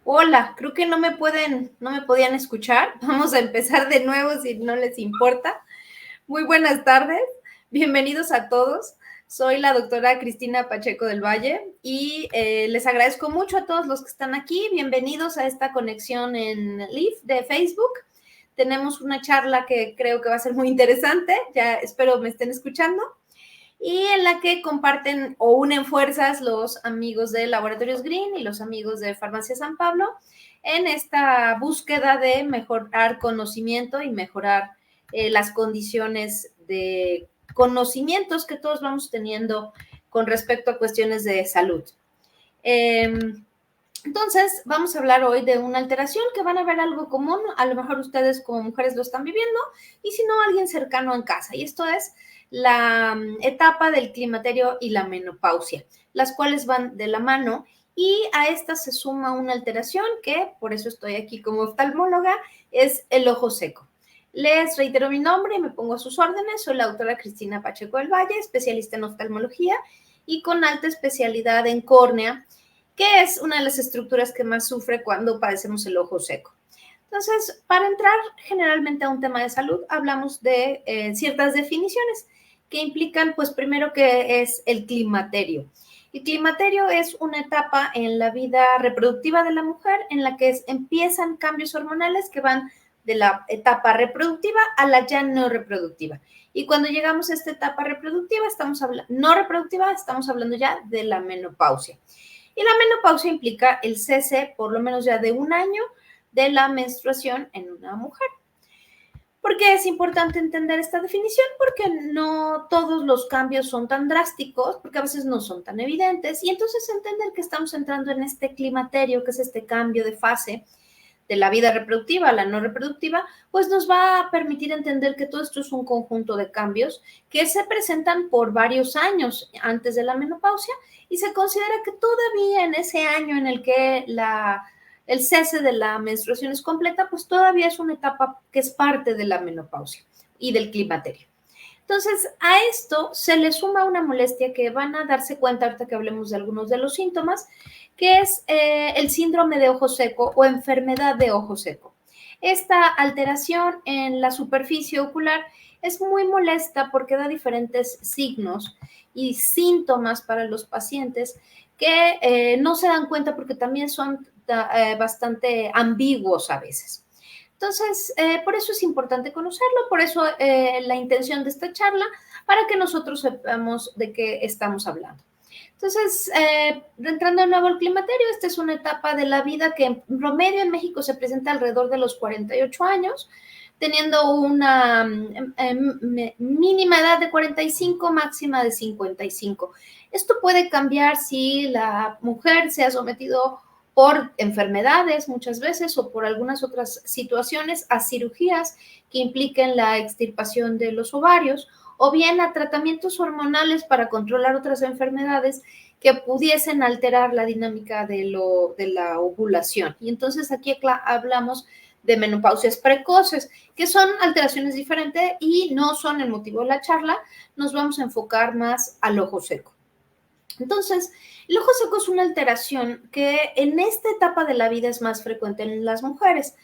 Hola, creo que no me podían escuchar. Vamos a empezar de nuevo si no les importa. Muy buenas tardes, bienvenidos a todos. Soy la doctora Cristina Pacheco del Valle y les agradezco mucho a todos los que están aquí. Bienvenidos a esta conexión en Live de Facebook. Tenemos una charla que creo que va a ser muy interesante. Ya espero me estén escuchando. Y en la que comparten o unen fuerzas los amigos de Laboratorios Green y los amigos de Farmacia San Pablo en esta búsqueda de mejorar conocimiento y mejorar las condiciones de conocimientos que todos vamos teniendo con respecto a cuestiones de salud. Entonces, vamos a hablar hoy de una alteración que van a ver algo común, a lo mejor ustedes como mujeres lo están viviendo, y si no, alguien cercano en casa, y esto es la etapa del climaterio y la menopausia, las cuales van de la mano, y a esta se suma una alteración que, por eso estoy aquí como oftalmóloga, es el ojo seco. Les reitero mi nombre y me pongo a sus órdenes. Soy la doctora Cristina Pacheco del Valle, especialista en oftalmología y con alta especialidad en córnea, que es una de las estructuras que más sufre cuando padecemos el ojo seco. Entonces, para entrar generalmente a un tema de salud, hablamos de ciertas definiciones que implican, pues primero, que es el climaterio. El climaterio es una etapa en la vida reproductiva de la mujer en la que empiezan cambios hormonales que van de la etapa reproductiva a la ya no reproductiva. Y cuando llegamos a esta etapa reproductiva, no reproductiva, estamos hablando ya de la menopausia. Y la menopausia implica el cese, por lo menos ya de un año, de la menstruación en una mujer. ¿Por qué es importante entender esta definición? Porque no todos los cambios son tan drásticos, porque a veces no son tan evidentes, y entonces entender que estamos entrando en este climaterio, que es este cambio de fase de la vida reproductiva a la no reproductiva, pues nos va a permitir entender que todo esto es un conjunto de cambios que se presentan por varios años antes de la menopausia y se considera que todavía en ese año en el que el cese de la menstruación es completa, pues todavía es una etapa que es parte de la menopausia y del climaterio. Entonces, a esto se le suma una molestia que van a darse cuenta ahorita que hablemos de algunos de los síntomas, que es el síndrome de ojo seco o enfermedad de ojo seco. Esta alteración en la superficie ocular es muy molesta porque da diferentes signos y síntomas para los pacientes que no se dan cuenta porque también son bastante ambiguos a veces. Entonces, por eso es importante conocerlo, por eso la intención de esta charla, para que nosotros sepamos de qué estamos hablando. Entonces, entrando de nuevo al climaterio, esta es una etapa de la vida que en promedio en México se presenta alrededor de los 48 años, teniendo una mínima edad de 45, máxima de 55. Esto puede cambiar si la mujer se ha sometido por enfermedades muchas veces o por algunas otras situaciones a cirugías que impliquen la extirpación de los ovarios o bien a tratamientos hormonales para controlar otras enfermedades que pudiesen alterar la dinámica de la ovulación. Y entonces aquí hablamos de menopausias precoces, que son alteraciones diferentes y no son el motivo de la charla. Nos vamos a enfocar más al ojo seco. Entonces, el ojo seco es una alteración que en esta etapa de la vida es más frecuente en las mujeres.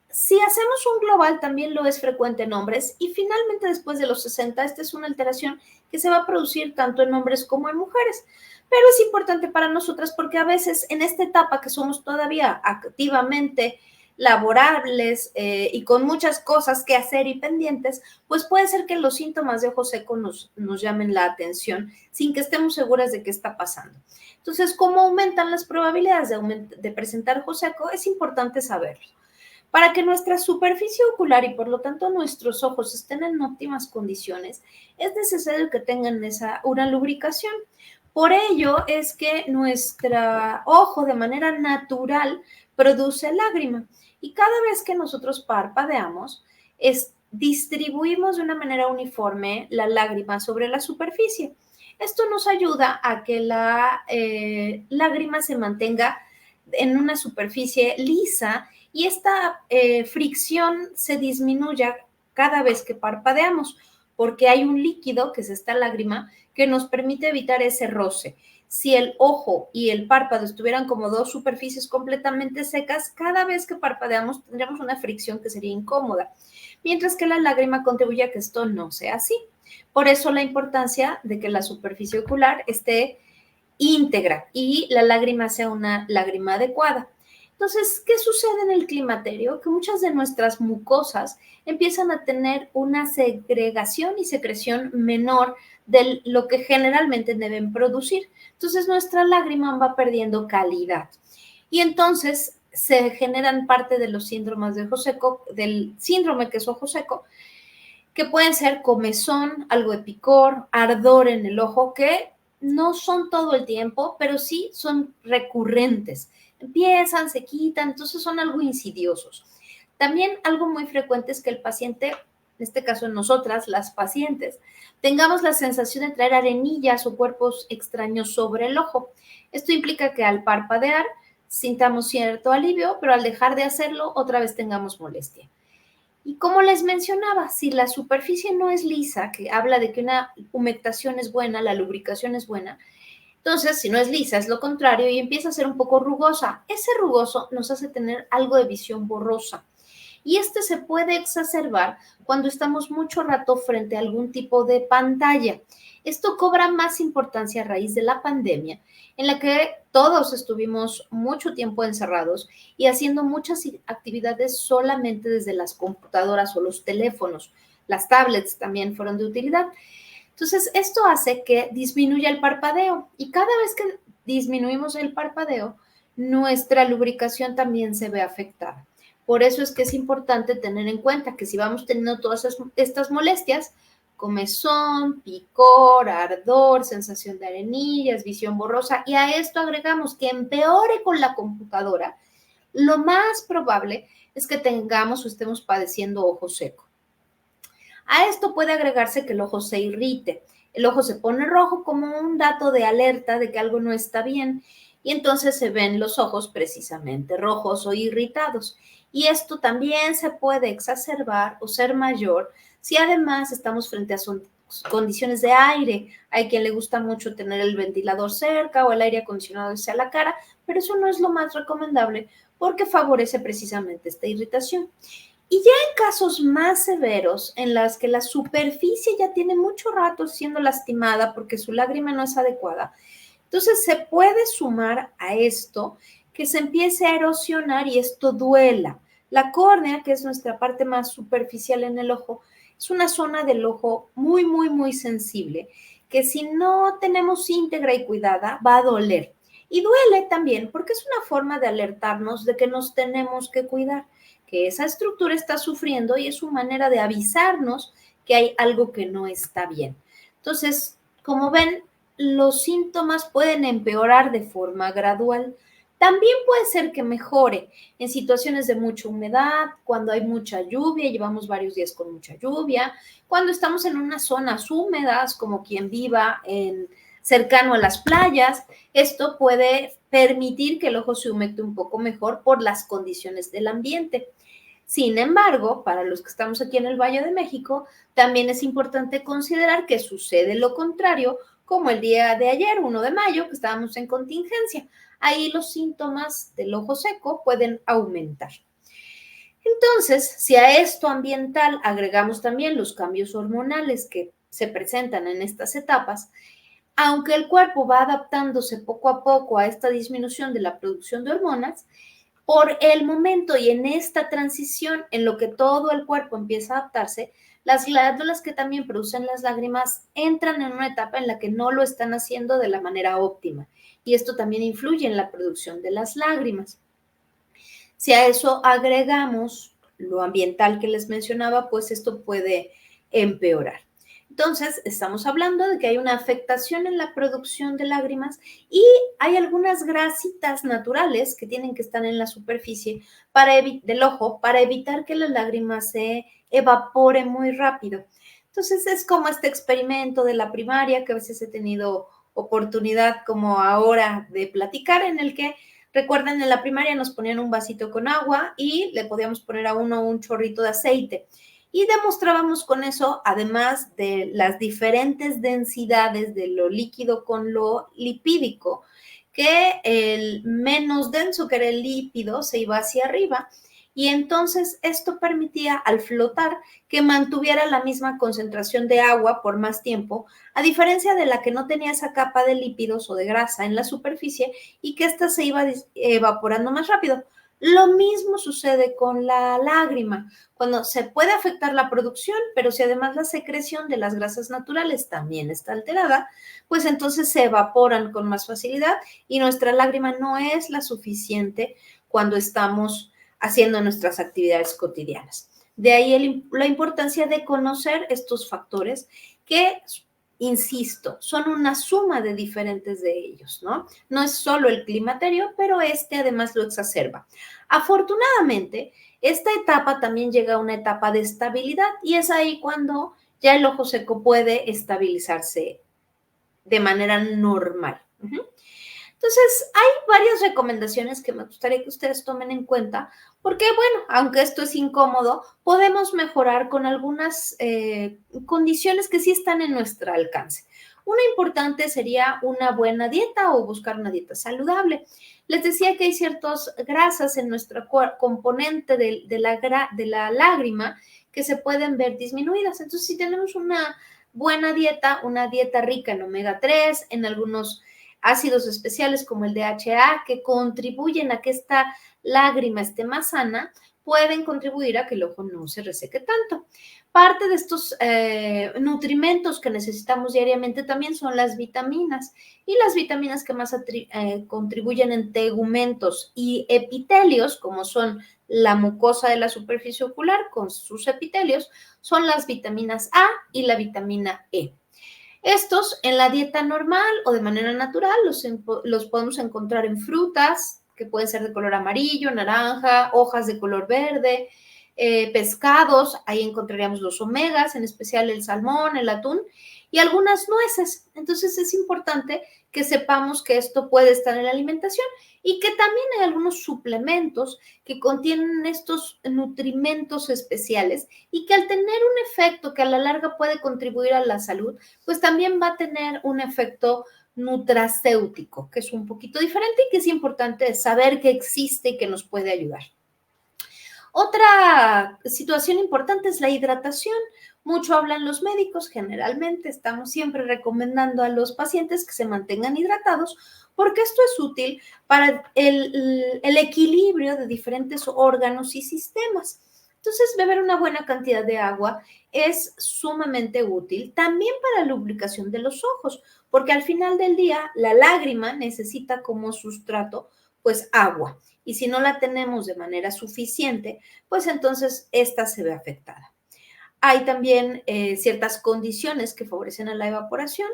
Si hacemos un global, también lo es frecuente en hombres y finalmente después de los 60, esta es una alteración que se va a producir tanto en hombres como en mujeres. Pero es importante para nosotras porque a veces en esta etapa que somos todavía activamente laborables y con muchas cosas que hacer y pendientes, pues puede ser que los síntomas de ojo seco nos llamen la atención sin que estemos seguras de qué está pasando. Entonces, ¿cómo aumentan las probabilidades de presentar ojo seco? Es importante saberlo. Para que nuestra superficie ocular y por lo tanto nuestros ojos estén en óptimas condiciones, es necesario que tengan una lubricación. Por ello es que nuestro ojo de manera natural produce lágrima y cada vez que nosotros parpadeamos, distribuimos de una manera uniforme la lágrima sobre la superficie. Esto nos ayuda a que la lágrima se mantenga en una superficie lisa y esta fricción se disminuya cada vez que parpadeamos, porque hay un líquido, que es esta lágrima, que nos permite evitar ese roce. Si el ojo y el párpado estuvieran como dos superficies completamente secas, cada vez que parpadeamos tendríamos una fricción que sería incómoda, mientras que la lágrima contribuye a que esto no sea así. Por eso la importancia de que la superficie ocular esté íntegra y la lágrima sea una lágrima adecuada. Entonces, ¿qué sucede en el climaterio? Que muchas de nuestras mucosas empiezan a tener una segregación y secreción menor de lo que generalmente deben producir. Entonces, nuestra lágrima va perdiendo calidad. Y entonces se generan parte de los síndromes de ojo seco, del síndrome que es ojo seco, que pueden ser comezón, algo de picor, ardor en el ojo, que no son todo el tiempo, pero sí son recurrentes. Empiezan, se quitan, entonces son algo insidiosos. También algo muy frecuente es que el paciente, en este caso nosotras, las pacientes, tengamos la sensación de traer arenillas o cuerpos extraños sobre el ojo. Esto implica que al parpadear sintamos cierto alivio, pero al dejar de hacerlo, otra vez tengamos molestia. Y como les mencionaba, si la superficie no es lisa, que habla de que una humectación es buena, la lubricación es buena, entonces si no es lisa es lo contrario y empieza a ser un poco rugosa. Ese rugoso nos hace tener algo de visión borrosa. Y este se puede exacerbar cuando estamos mucho rato frente a algún tipo de pantalla. Esto cobra más importancia a raíz de la pandemia, en la que todos estuvimos mucho tiempo encerrados y haciendo muchas actividades solamente desde las computadoras o los teléfonos. Las tablets también fueron de utilidad. Entonces, esto hace que disminuya el parpadeo y cada vez que disminuimos el parpadeo, nuestra lubricación también se ve afectada. Por eso es que es importante tener en cuenta que si vamos teniendo todas estas molestias, comezón, picor, ardor, sensación de arenillas, visión borrosa, y a esto agregamos que empeore con la computadora, lo más probable es que tengamos o estemos padeciendo ojo seco. A esto puede agregarse que el ojo se irrite. El ojo se pone rojo como un dato de alerta de que algo no está bien y entonces se ven los ojos precisamente rojos o irritados. Y esto también se puede exacerbar o ser mayor si además estamos frente a condiciones de aire. Hay quien le gusta mucho tener el ventilador cerca o el aire acondicionado hacia la cara, pero eso no es lo más recomendable porque favorece precisamente esta irritación. Y ya en casos más severos, en las que la superficie ya tiene mucho rato siendo lastimada porque su lágrima no es adecuada, entonces se puede sumar a esto que se empiece a erosionar y esto duela. La córnea, que es nuestra parte más superficial en el ojo, es una zona del ojo muy, muy, muy sensible, que si no tenemos íntegra y cuidada, va a doler. Y duele también porque es una forma de alertarnos de que nos tenemos que cuidar, que esa estructura está sufriendo y es su manera de avisarnos que hay algo que no está bien. Entonces, como ven, los síntomas pueden empeorar de forma gradual. También puede ser que mejore en situaciones de mucha humedad, cuando hay mucha lluvia, llevamos varios días con mucha lluvia, cuando estamos en unas zonas húmedas, como quien viva cercano a las playas. Esto puede permitir que el ojo se humecte un poco mejor por las condiciones del ambiente. Sin embargo, para los que estamos aquí en el Valle de México, también es importante considerar que sucede lo contrario, como el día de ayer, 1 de mayo, que estábamos en contingencia. Ahí los síntomas del ojo seco pueden aumentar. Entonces, si a esto ambiental agregamos también los cambios hormonales que se presentan en estas etapas, aunque el cuerpo va adaptándose poco a poco a esta disminución de la producción de hormonas, por el momento y en esta transición en lo que todo el cuerpo empieza a adaptarse, las glándulas que también producen las lágrimas entran en una etapa en la que no lo están haciendo de la manera óptima y esto también influye en la producción de las lágrimas. Si a eso agregamos lo ambiental que les mencionaba, pues esto puede empeorar. Entonces, estamos hablando de que hay una afectación en la producción de lágrimas y hay algunas grasitas naturales que tienen que estar en la superficie del ojo para evitar que la lágrima se evapore muy rápido. Entonces, es como este experimento de la primaria que a veces he tenido oportunidad como ahora de platicar, en el que recuerden, en la primaria nos ponían un vasito con agua y le podíamos poner a uno un chorrito de aceite. Y demostrábamos con eso, además de las diferentes densidades de lo líquido con lo lipídico, que el menos denso, que era el lípido, se iba hacia arriba, y entonces esto permitía al flotar que mantuviera la misma concentración de agua por más tiempo, a diferencia de la que no tenía esa capa de lípidos o de grasa en la superficie y que ésta se iba evaporando más rápido. Lo mismo sucede con la lágrima, cuando se puede afectar la producción, pero si además la secreción de las grasas naturales también está alterada, pues entonces se evaporan con más facilidad y nuestra lágrima no es la suficiente cuando estamos haciendo nuestras actividades cotidianas. De ahí la importancia de conocer estos factores que, insisto, son una suma de diferentes de ellos, ¿no? No es solo el climaterio, pero este además lo exacerba. Afortunadamente, esta etapa también llega a una etapa de estabilidad y es ahí cuando ya el ojo seco puede estabilizarse de manera normal. Entonces, hay varias recomendaciones que me gustaría que ustedes tomen en cuenta, porque, bueno, aunque esto es incómodo, podemos mejorar con algunas condiciones que sí están en nuestro alcance. Una importante sería una buena dieta o buscar una dieta saludable. Les decía que hay ciertas grasas en nuestro componente de la lágrima que se pueden ver disminuidas. Entonces, si tenemos una buena dieta, una dieta rica en omega 3, en algunos ácidos especiales como el DHA, que contribuyen a que esta lágrima esté más sana, pueden contribuir a que el ojo no se reseque tanto. Parte de estos nutrimentos que necesitamos diariamente también son las vitaminas, y las vitaminas que más contribuyen en tegumentos y epitelios, como son la mucosa de la superficie ocular con sus epitelios, son las vitaminas A y la vitamina E. Estos en la dieta normal o de manera natural los podemos encontrar en frutas, que pueden ser de color amarillo, naranja, hojas de color verde, pescados, ahí encontraríamos los omegas, en especial el salmón, el atún, y algunas nueces. Entonces es importante que sepamos que esto puede estar en la alimentación y que también hay algunos suplementos que contienen estos nutrimentos especiales y que al tener un efecto que a la larga puede contribuir a la salud, pues también va a tener un efecto nutracéutico, que es un poquito diferente y que es importante saber que existe y que nos puede ayudar. Otra situación importante es la hidratación. Mucho hablan los médicos, generalmente estamos siempre recomendando a los pacientes que se mantengan hidratados porque esto es útil para el equilibrio de diferentes órganos y sistemas. Entonces, beber una buena cantidad de agua es sumamente útil también para la lubricación de los ojos, porque al final del día la lágrima necesita como sustrato pues agua, y si no la tenemos de manera suficiente, pues entonces esta se ve afectada. Hay también ciertas condiciones que favorecen a la evaporación,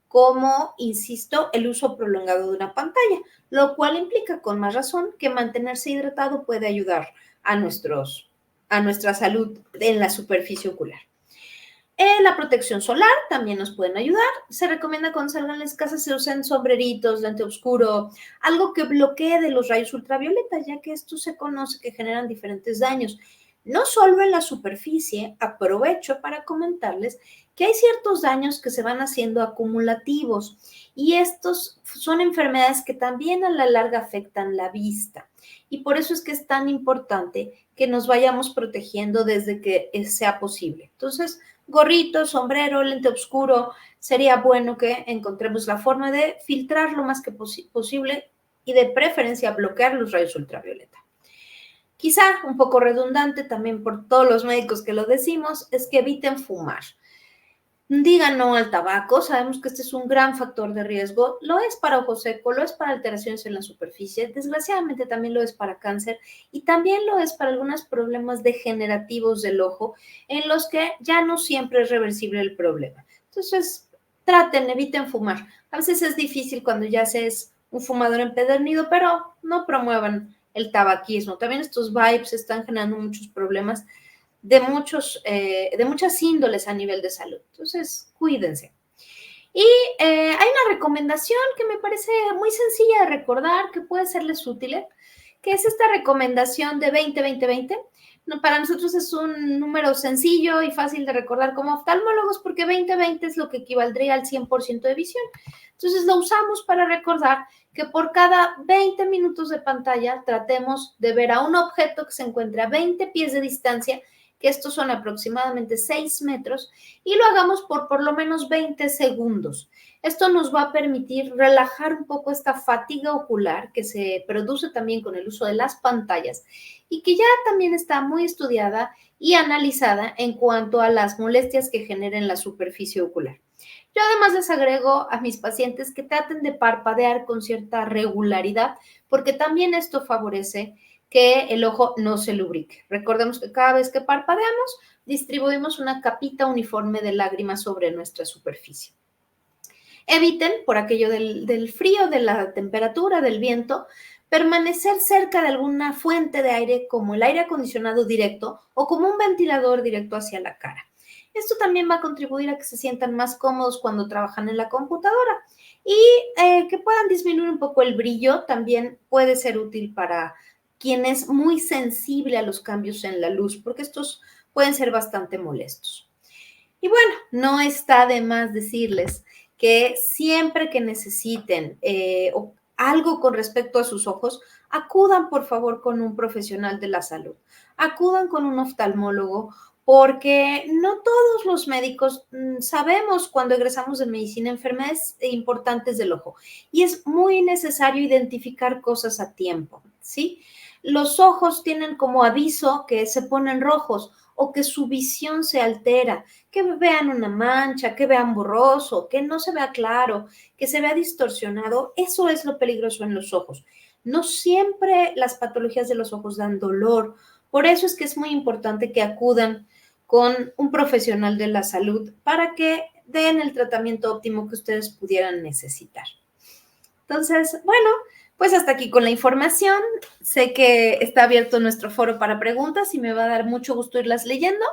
como, insisto, el uso prolongado de una pantalla, lo cual implica con más razón que mantenerse hidratado puede ayudar a nuestra salud en la superficie ocular. La protección solar también nos pueden ayudar. Se recomienda cuando salgan las casas se usen sombreritos, lente oscuro, algo que bloquee de los rayos ultravioleta, ya que esto se conoce que generan diferentes daños. No solo en la superficie, aprovecho para comentarles que hay ciertos daños que se van haciendo acumulativos y estos son enfermedades que también a la larga afectan la vista. Y por eso es que es tan importante que nos vayamos protegiendo desde que sea posible. Entonces, gorrito, sombrero, lente oscuro, sería bueno que encontremos la forma de filtrar lo más que posible y de preferencia bloquear los rayos ultravioleta. Quizá un poco redundante también por todos los médicos que lo decimos, es que eviten fumar. Digan no al tabaco, sabemos que este es un gran factor de riesgo, lo es para ojo seco, lo es para alteraciones en la superficie, desgraciadamente también lo es para cáncer y también lo es para algunos problemas degenerativos del ojo en los que ya no siempre es reversible el problema. Entonces, eviten fumar. A veces es difícil cuando ya se es un fumador empedernido, pero no promuevan el tabaquismo. También estos vapes están generando muchos problemas de muchas índoles a nivel de salud. Entonces, cuídense. Y hay una recomendación que me parece muy sencilla de recordar, que puede serles útil, que es esta recomendación de 20-20-20. Para nosotros es un número sencillo y fácil de recordar como oftalmólogos porque 20/20 es lo que equivaldría al 100% de visión. Entonces lo usamos para recordar que por cada 20 minutos de pantalla tratemos de ver a un objeto que se encuentra a 20 pies de distancia, que estos son aproximadamente 6 metros, y lo hagamos por lo menos 20 segundos. Esto nos va a permitir relajar un poco esta fatiga ocular que se produce también con el uso de las pantallas y que ya también está muy estudiada y analizada en cuanto a las molestias que genera en la superficie ocular. Yo además les agrego a mis pacientes que traten de parpadear con cierta regularidad, porque también esto favorece que el ojo no se lubrique. Recordemos que cada vez que parpadeamos, distribuimos una capita uniforme de lágrimas sobre nuestra superficie. Eviten, por aquello del frío, de la temperatura, del viento, permanecer cerca de alguna fuente de aire como el aire acondicionado directo o como un ventilador directo hacia la cara. Esto también va a contribuir a que se sientan más cómodos cuando trabajan en la computadora y que puedan disminuir un poco el brillo. También puede ser útil para quien es muy sensible a los cambios en la luz, porque estos pueden ser bastante molestos. Y bueno, no está de más decirles que siempre que necesiten algo con respecto a sus ojos, acudan por favor con un profesional de la salud, acudan con un oftalmólogo, porque no todos los médicos sabemos cuando egresamos de medicina enfermedades importantes del ojo y es muy necesario identificar cosas a tiempo, ¿sí? Los ojos tienen como aviso que se ponen rojos o que su visión se altera, que vean una mancha, que vean borroso, que no se vea claro, que se vea distorsionado. Eso es lo peligroso en los ojos. No siempre las patologías de los ojos dan dolor. Por eso es que es muy importante que acudan con un profesional de la salud para que den el tratamiento óptimo que ustedes pudieran necesitar. Entonces, bueno, pues hasta aquí con la información. Sé que está abierto nuestro foro para preguntas y me va a dar mucho gusto irlas leyendo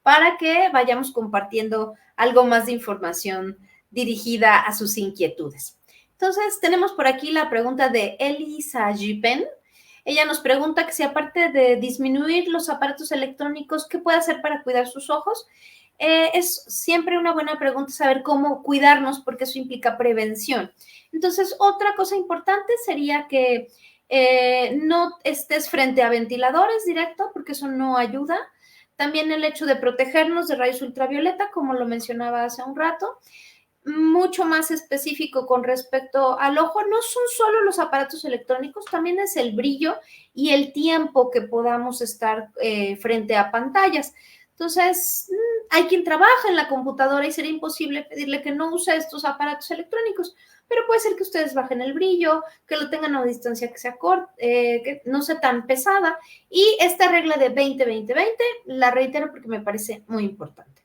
para que vayamos compartiendo algo más de información dirigida a sus inquietudes. Entonces, tenemos por aquí la pregunta de Elisa Jipen. Ella nos pregunta que si aparte de disminuir los aparatos electrónicos, ¿qué puede hacer para cuidar sus ojos? Es siempre una buena pregunta saber cómo cuidarnos porque eso implica prevención. Entonces, otra cosa importante sería que no estés frente a ventiladores directo porque eso no ayuda. También el hecho de protegernos de rayos ultravioleta, como lo mencionaba hace un rato. Mucho más específico con respecto al ojo, no son solo los aparatos electrónicos, también es el brillo y el tiempo que podamos estar frente a pantallas. Entonces, hay quien trabaja en la computadora y sería imposible pedirle que no use estos aparatos electrónicos, pero puede ser que ustedes bajen el brillo, que lo tengan a una distancia que sea corta, que no sea tan pesada. Y esta regla de 20-20-20 la reitero porque me parece muy importante.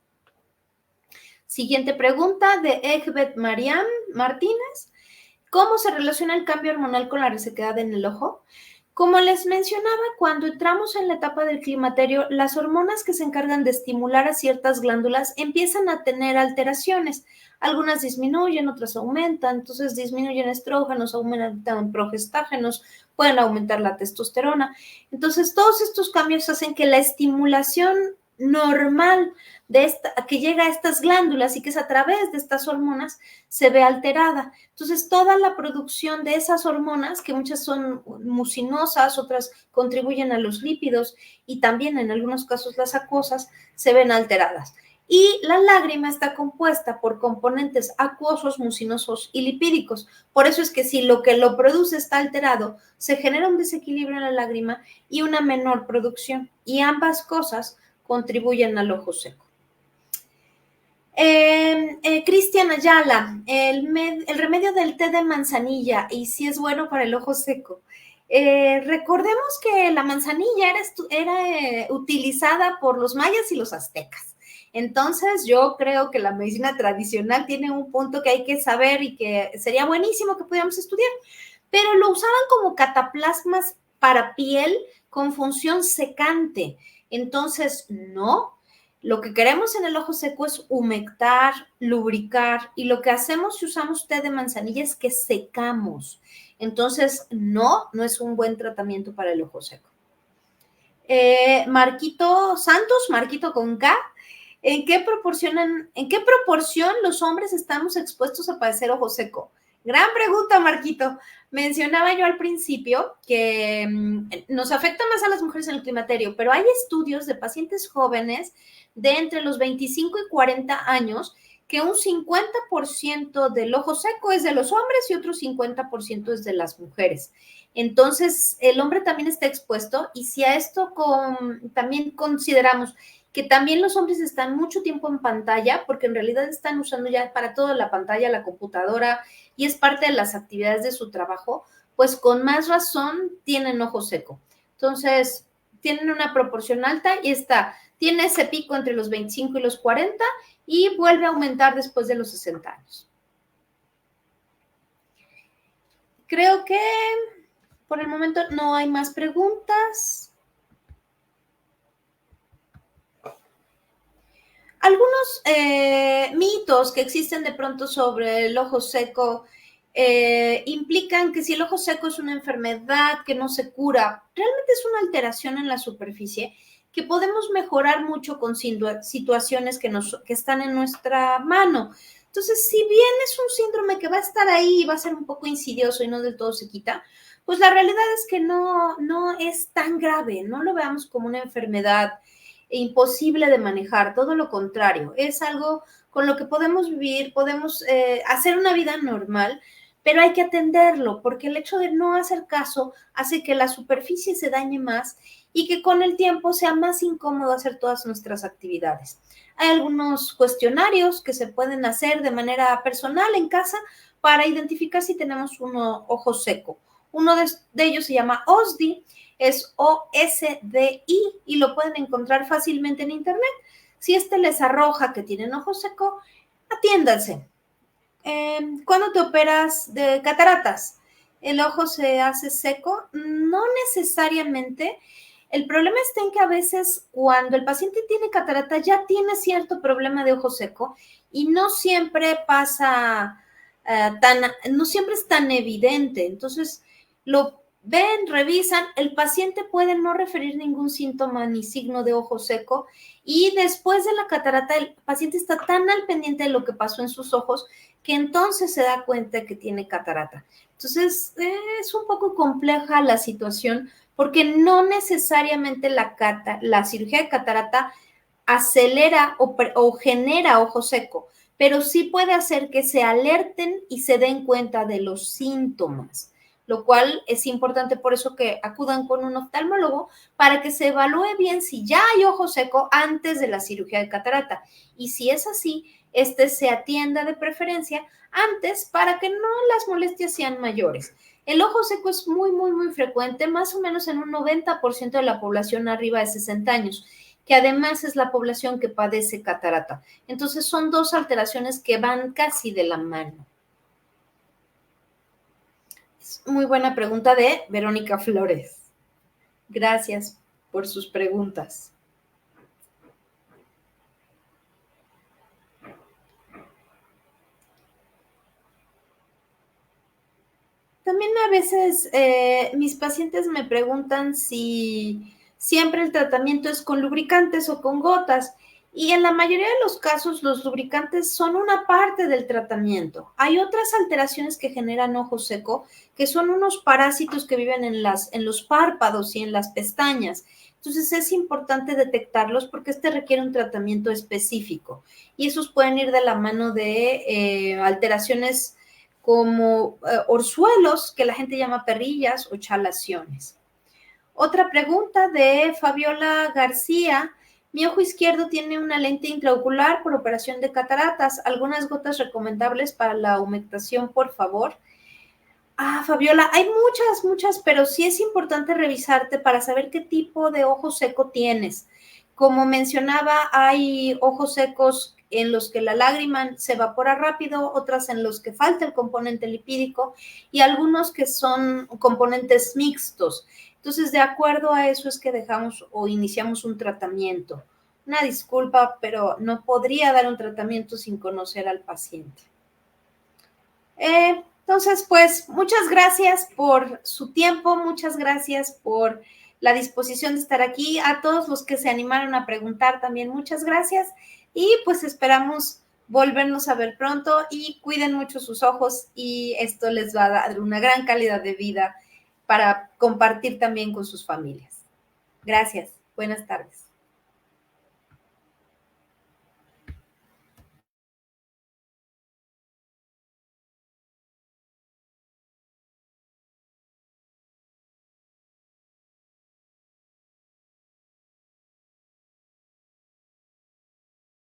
Siguiente pregunta de Egbet Mariam Martínez. ¿Cómo se relaciona el cambio hormonal con la resequedad en el ojo? Como les mencionaba, cuando entramos en la etapa del climaterio, las hormonas que se encargan de estimular a ciertas glándulas empiezan a tener alteraciones. Algunas disminuyen, otras aumentan, entonces disminuyen estrógenos, aumentan progestágenos, pueden aumentar la testosterona. Entonces, todos estos cambios hacen que la estimulación normal que llega a estas glándulas y que es a través de estas hormonas se ve alterada. Entonces, toda la producción de esas hormonas, que muchas son mucinosas, otras contribuyen a los lípidos y también en algunos casos las acuosas, se ven alteradas. Y la lágrima está compuesta por componentes acuosos, mucinosos y lipídicos. Por eso es que si lo que lo produce está alterado, se genera un desequilibrio en la lágrima y una menor producción. Y ambas cosas contribuyen al ojo seco. Cristian Ayala, el remedio del té de manzanilla y si es bueno para el ojo seco. Recordemos que la manzanilla era utilizada por los mayas y los aztecas. Entonces, yo creo que la medicina tradicional tiene un punto que hay que saber y que sería buenísimo que pudiéramos estudiar, pero lo usaban como cataplasmas para piel con función secante. Entonces, no. Lo que queremos en el ojo seco es humectar, lubricar, y lo que hacemos si usamos té de manzanilla es que secamos. Entonces, no es un buen tratamiento para el ojo seco. Marquito Santos, Marquito con K, ¿en qué proporción los hombres estamos expuestos a padecer ojo seco? Gran pregunta, Marquito. Mencionaba yo al principio que nos afecta más a las mujeres en el climaterio, pero hay estudios de pacientes jóvenes de entre los 25 y 40 años que un 50% del ojo seco es de los hombres y otro 50% es de las mujeres. Entonces, el hombre también está expuesto y si a esto también consideramos que también los hombres están mucho tiempo en pantalla, porque en realidad están usando ya para todo la pantalla, la computadora, y es parte de las actividades de su trabajo, pues con más razón tienen ojo seco. Entonces, tienen una proporción alta y tiene ese pico entre los 25 y los 40 y vuelve a aumentar después de los 60 años. Creo que por el momento no hay más preguntas. Algunos mitos que existen de pronto sobre el ojo seco implican que si el ojo seco es una enfermedad que no se cura, realmente es una alteración en la superficie que podemos mejorar mucho con situaciones que están en nuestra mano. Entonces, si bien es un síndrome que va a estar ahí y va a ser un poco insidioso y no del todo se quita, pues la realidad es que no es tan grave, no lo veamos como una enfermedad imposible de manejar, todo lo contrario, es algo con lo que podemos vivir, podemos hacer una vida normal, pero hay que atenderlo, porque el hecho de no hacer caso hace que la superficie se dañe más y que con el tiempo sea más incómodo hacer todas nuestras actividades. Hay algunos cuestionarios que se pueden hacer de manera personal en casa para identificar si tenemos un ojo seco. Uno de ellos se llama OSDI, es OSDI y lo pueden encontrar fácilmente en internet. Si les arroja que tienen ojo seco, atiéndanse. ¿Cuándo te operas de cataratas? ¿El ojo se hace seco? No necesariamente. El problema está en que a veces cuando el paciente tiene catarata ya tiene cierto problema de ojo seco y no siempre pasa no siempre es tan evidente. Entonces, lo ven, revisan, el paciente puede no referir ningún síntoma ni signo de ojo seco y después de la catarata el paciente está tan al pendiente de lo que pasó en sus ojos que entonces se da cuenta que tiene catarata. Entonces, es un poco compleja la situación porque no necesariamente la cirugía de catarata acelera o genera ojo seco, pero sí puede hacer que se alerten y se den cuenta de los síntomas, lo cual es importante por eso que acudan con un oftalmólogo para que se evalúe bien si ya hay ojo seco antes de la cirugía de catarata. Y si es así, se atienda de preferencia antes para que no las molestias sean mayores. El ojo seco es muy, muy, muy frecuente, más o menos en un 90% de la población arriba de 60 años, que además es la población que padece catarata. Entonces son dos alteraciones que van casi de la mano. Es muy buena pregunta de Verónica Flores. Gracias por sus preguntas. También a veces mis pacientes me preguntan si siempre el tratamiento es con lubricantes o con gotas. Y en la mayoría de los casos los lubricantes son una parte del tratamiento. Hay otras alteraciones que generan ojo seco, que son unos parásitos que viven en los párpados y en las pestañas. Entonces es importante detectarlos porque requiere un tratamiento específico. Y esos pueden ir de la mano de alteraciones como orzuelos, que la gente llama perrillas o chalaciones. Otra pregunta de Fabiola García. Mi ojo izquierdo tiene una lente intraocular por operación de cataratas. ¿Algunas gotas recomendables para la humectación, por favor? Fabiola, hay muchas, pero sí es importante revisarte para saber qué tipo de ojo seco tienes. Como mencionaba, hay ojos secos en los que la lágrima se evapora rápido, otras en los que falta el componente lipídico y algunos que son componentes mixtos. Entonces, de acuerdo a eso es que dejamos o iniciamos un tratamiento. Una disculpa, pero no podría dar un tratamiento sin conocer al paciente. Entonces, pues, muchas gracias por su tiempo, muchas gracias por la disposición de estar aquí. A todos los que se animaron a preguntar también, muchas gracias. Y pues esperamos volvernos a ver pronto y cuiden mucho sus ojos y esto les va a dar una gran calidad de vida para compartir también con sus familias. Gracias. Buenas tardes.